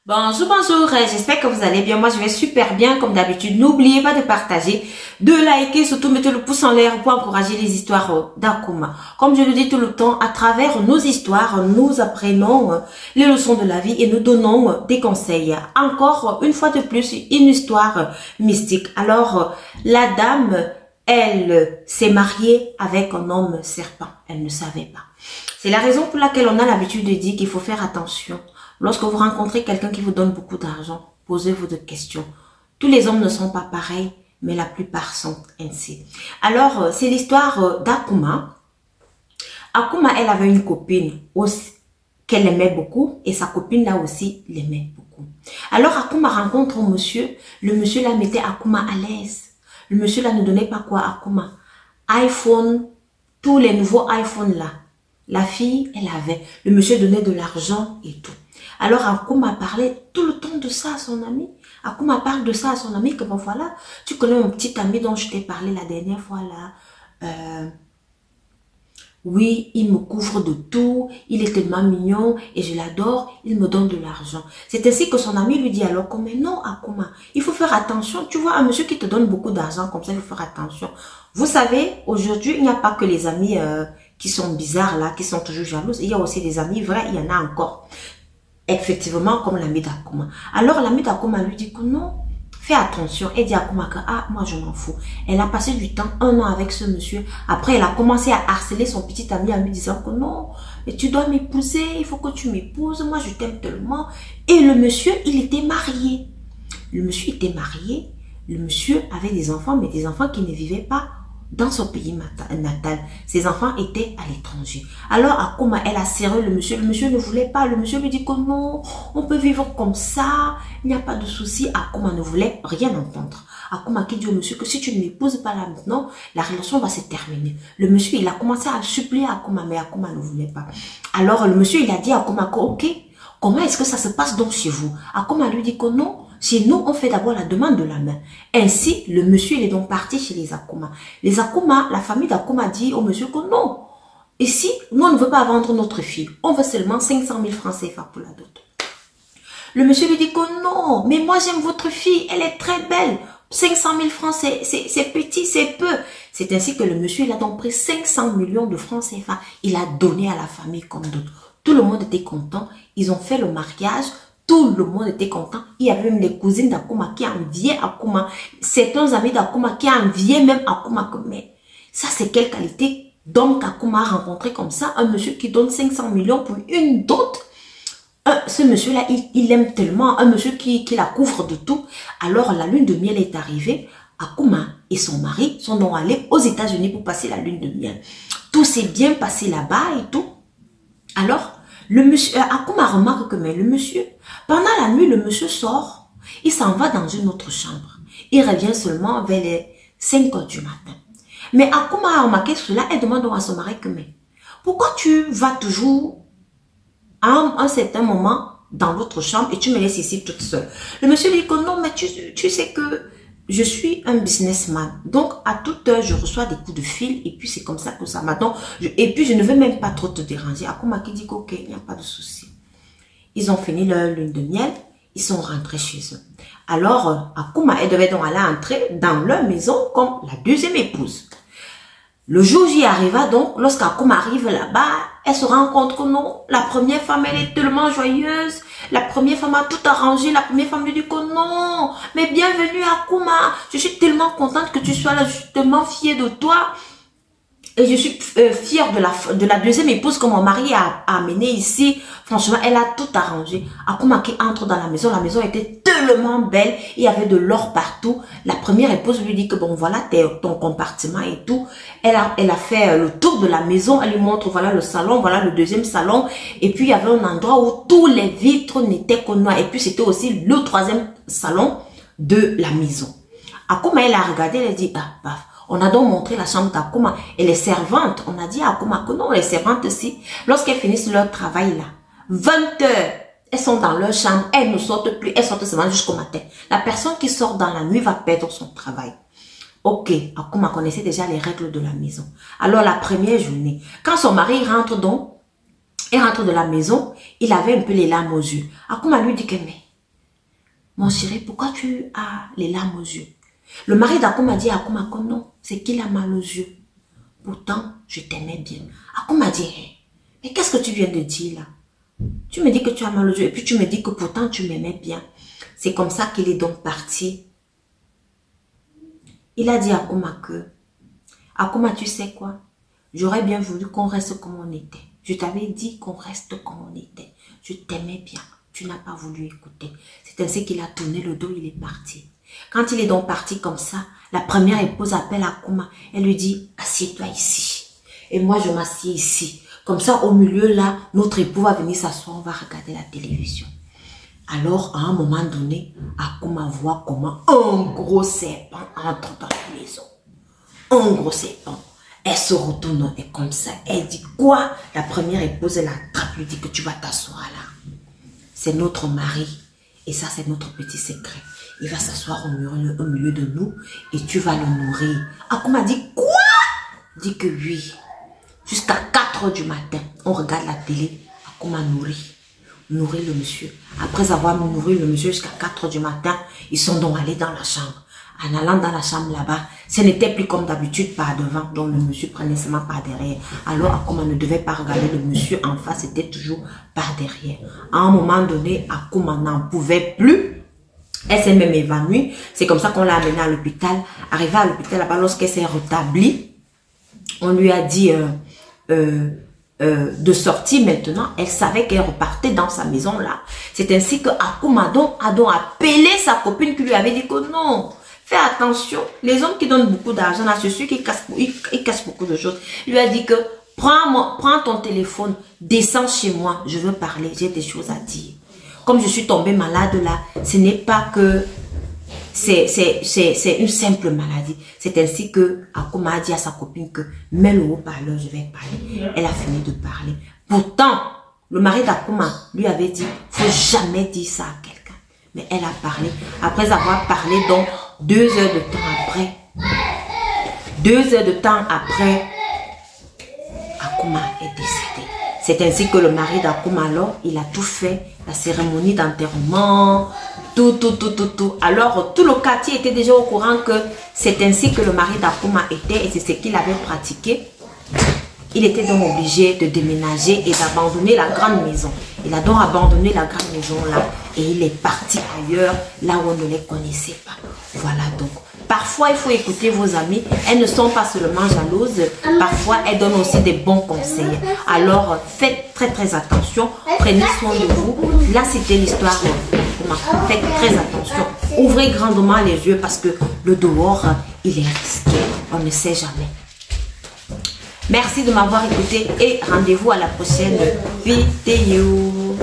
Bonjour, bonjour, j'espère que vous allez bien. Moi, je vais super bien comme d'habitude. N'oubliez pas de partager, de liker, surtout mettez le pouce en l'air pour encourager les histoires d'Akuma. Comme je le dis tout le temps, à travers nos histoires, nous apprenons les leçons de la vie et nous donnons des conseils. Encore une fois de plus, une histoire mystique. Alors, la dame, elle s'est mariée avec un homme serpent. Elle ne savait pas. C'est la raison pour laquelle on a l'habitude de dire qu'il faut faire attention. Lorsque vous rencontrez quelqu'un qui vous donne beaucoup d'argent, posez-vous des questions. Tous les hommes ne sont pas pareils, mais la plupart sont ainsi. Alors, c'est l'histoire d'Akuma. Akuma, elle avait une copine qu'elle aimait beaucoup et sa copine là aussi l'aimait beaucoup. Alors, Akuma rencontre un monsieur. Le monsieur là mettait Akuma à l'aise. Le monsieur là ne donnait pas quoi à Akuma? iPhone, tous les nouveaux iPhones là. La fille, elle avait. Le monsieur donnait de l'argent et tout. Alors Akuma parlait tout le temps de ça à son ami. Akuma parle de ça à son ami, que bon voilà, tu connais mon petit ami dont je t'ai parlé la dernière fois là. Oui, il me couvre de tout, il est tellement mignon et je l'adore, il me donne de l'argent. C'est ainsi que son ami lui dit alors, mais non Akuma, il faut faire attention. Tu vois, un monsieur qui te donne beaucoup d'argent comme ça, il faut faire attention. Vous savez, aujourd'hui, il n'y a pas que les amis qui sont bizarres là, qui sont toujours jalouses. Il y a aussi des amis vrais, il y en a encore. Effectivement, comme l'ami d'Akuma. Alors, l'ami d'Akuma lui dit que non, fais attention. Elle dit à Akuma que, ah, moi je m'en fous. Elle a passé du temps, 1 an avec ce monsieur. Après, elle a commencé à harceler son petit ami en lui disant que non, mais tu dois m'épouser, il faut que tu m'épouses, moi je t'aime tellement. Et le monsieur, il était marié. Le monsieur était marié, le monsieur avait des enfants, mais des enfants qui ne vivaient pas dans son pays natal. Ses enfants étaient à l'étranger. Alors Akuma, elle a serré le monsieur ne voulait pas. Le monsieur lui dit que non, on peut vivre comme ça, il n'y a pas de souci. Akuma ne voulait rien entendre. Akuma qui dit au monsieur que si tu ne m'épouses pas là maintenant, la relation va se terminer. Le monsieur, il a commencé à supplier Akuma, mais Akuma ne voulait pas. Alors le monsieur, il a dit à Akuma que ok, comment est-ce que ça se passe donc chez vous? Akuma lui dit que non, chez nous, on fait d'abord la demande de la main. Ainsi, le monsieur, il est donc parti chez les Akuma. Les Akuma, la famille d'Akuma dit au monsieur que non. Ici, nous, on ne veut pas vendre notre fille. On veut seulement 500 000 francs CFA pour la dot. Le monsieur lui dit que non, mais moi, j'aime votre fille. Elle est très belle. 500 000 francs, c'est petit, c'est peu. C'est ainsi que le monsieur, il a donc pris 500 millions de francs CFA. Il a donné à la famille comme d'autres. Tout le monde était content. Ils ont fait le mariage. Tout le monde était content. Il y avait même les cousines d'Akuma qui enviaient Akuma. Certains amis d'Akuma qui enviaient même Akuma. Mais ça, c'est quelle qualité d'homme qu'Akuma a rencontré comme ça? Un monsieur qui donne 500 millions pour une dot. Ce monsieur-là, il aime tellement. Un monsieur qui la couvre de tout. Alors, la lune de miel est arrivée. Akuma et son mari sont allés aux États-Unis pour passer la lune de miel. Tout s'est bien passé là-bas et tout. Alors, le monsieur, Akuma remarque que mais le monsieur, pendant la nuit, le monsieur sort, il s'en va dans une autre chambre. Il revient seulement vers les 5 heures du matin. Mais Akuma a remarqué cela et demande à son mari que mais pourquoi tu vas toujours à un certain moment dans l'autre chambre et tu me laisses ici toute seule? Le monsieur dit que non, mais tu sais que je suis un businessman. Donc, à toute heure, je reçois des coups de fil et puis c'est comme ça que ça m'attend. Et puis, je ne veux même pas trop te déranger. Akuma qui dit qu'ok, il n'y a pas de souci. Ils ont fini leur lune de miel. Ils sont rentrés chez eux. Alors, Akuma, elle devait donc aller entrer dans leur maison comme la deuxième épouse. Le jour où j'y arriva donc, lorsqu'Akuma arrive là-bas, elle se rend compte que non, la première femme, elle est tellement joyeuse. La première femme a tout arrangé. La première femme lui dit que non, mais bienvenue Akuma. Je suis tellement contente que tu sois là, je suis tellement fière de toi. Et je suis fière de la deuxième épouse que mon mari a amenée ici. Franchement, elle a tout arrangé. Akuma qui entre dans la maison était tellement belle. Il y avait de l'or partout. La première épouse lui dit que bon, voilà ton compartiment et tout. Elle a fait le tour de la maison. Elle lui montre, voilà le salon, voilà le deuxième salon. Et puis, il y avait un endroit où tous les vitres n'étaient que noires. Et puis, c'était aussi le troisième salon de la maison. Akuma, elle a regardé, elle a dit, ah, paf. On a donc montré la chambre d'Akuma et les servantes. On a dit à Akuma que non, les servantes aussi, lorsqu'elles finissent leur travail là, 20 heures, elles sont dans leur chambre, elles ne sortent plus, elles sortent seulement jusqu'au matin. La personne qui sort dans la nuit va perdre son travail. Ok, Akuma connaissait déjà les règles de la maison. Alors la première journée, quand son mari rentre donc, il rentre de la maison, il avait un peu les larmes aux yeux. Akuma lui dit que mais, mon chéri, pourquoi tu as les larmes aux yeux? Le mari d'Akoum a dit à Akoum, non, c'est qu'il a mal aux yeux. Pourtant, je t'aimais bien. Akoum a dit, hey, mais qu'est-ce que tu viens de dire là? Tu me dis que tu as mal aux yeux et puis tu me dis que pourtant tu m'aimais bien. C'est comme ça qu'il est donc parti. Il a dit à Akouma que, Akouma, tu sais quoi? J'aurais bien voulu qu'on reste comme on était. Je t'avais dit qu'on reste comme on était. Je t'aimais bien. Tu n'as pas voulu écouter. C'est ainsi qu'il a tourné le dos, il est parti. Quand il est donc parti comme ça, la première épouse appelle Akouma. Elle lui dit, assieds-toi ici. Et moi, je m'assieds ici. Comme ça, au milieu là, notre époux va venir s'asseoir, on va regarder la télévision. Alors, à un moment donné, Akouma voit comment un gros serpent entre dans la maison. Un gros serpent. Elle se retourne et comme ça, elle dit quoi? La première épouse, elle attrape, lui dit que tu vas t'asseoir là. C'est notre mari. Et ça, c'est notre petit secret. Il va s'asseoir au milieu de nous et tu vas le nourrir. Akouma dit quoi? Dit que oui. Jusqu'à 4 h du matin, on regarde la télé. Akouma nourrit le monsieur. Après avoir nourri le monsieur jusqu'à 4 h du matin, ils sont donc allés dans la chambre. En allant dans la chambre là-bas, ce n'était plus comme d'habitude par devant, donc le monsieur prenait seulement par derrière. Alors Akouma ne devait pas regarder le monsieur en face, c'était toujours par derrière. À un moment donné, Akouma n'en pouvait plus. Elle s'est même évanouie. C'est comme ça qu'on l'a amenée à l'hôpital. Arrivée à l'hôpital là-bas, lorsqu'elle s'est rétablie, on lui a dit de sortir maintenant. Elle savait qu'elle repartait dans sa maison là. C'est ainsi que Akouma a donc appelé sa copine qui lui avait dit que non. Fais attention, les hommes qui donnent beaucoup d'argent, là, c'est sûr qu'ils cassent beaucoup de choses. Il lui a dit que prends ton téléphone, descends chez moi, je veux parler, j'ai des choses à dire. Comme je suis tombée malade là, ce n'est pas que c'est une simple maladie. C'est ainsi que Akouma a dit à sa copine que mets le haut-parleur, je vais parler. Elle a fini de parler. Pourtant, le mari d'Akouma lui avait dit, faut jamais dire ça à quelqu'un. Mais elle a parlé. Après avoir parlé, donc 2 heures de temps après, 2 heures de temps après, Akouma est décédée. C'est ainsi que le mari d'Akouma, alors, il a tout fait, la cérémonie d'enterrement, tout. Alors, tout le quartier était déjà au courant que c'est ainsi que le mari d'Akouma était et c'est ce qu'il avait pratiqué. Il était donc obligé de déménager et d'abandonner la grande maison. Il a donc abandonné la grande maison là et il est parti ailleurs, là où on ne les connaissait pas. Voilà donc. Parfois, il faut écouter vos amis. Elles ne sont pas seulement jalouses. Parfois, elles donnent aussi des bons conseils. Alors, faites très attention. Prenez soin de vous. Là, c'était l'histoire. Faites très attention. Ouvrez grandement les yeux parce que le dehors, il est risqué. On ne sait jamais. Merci de m'avoir écouté et rendez-vous à la prochaine vidéo.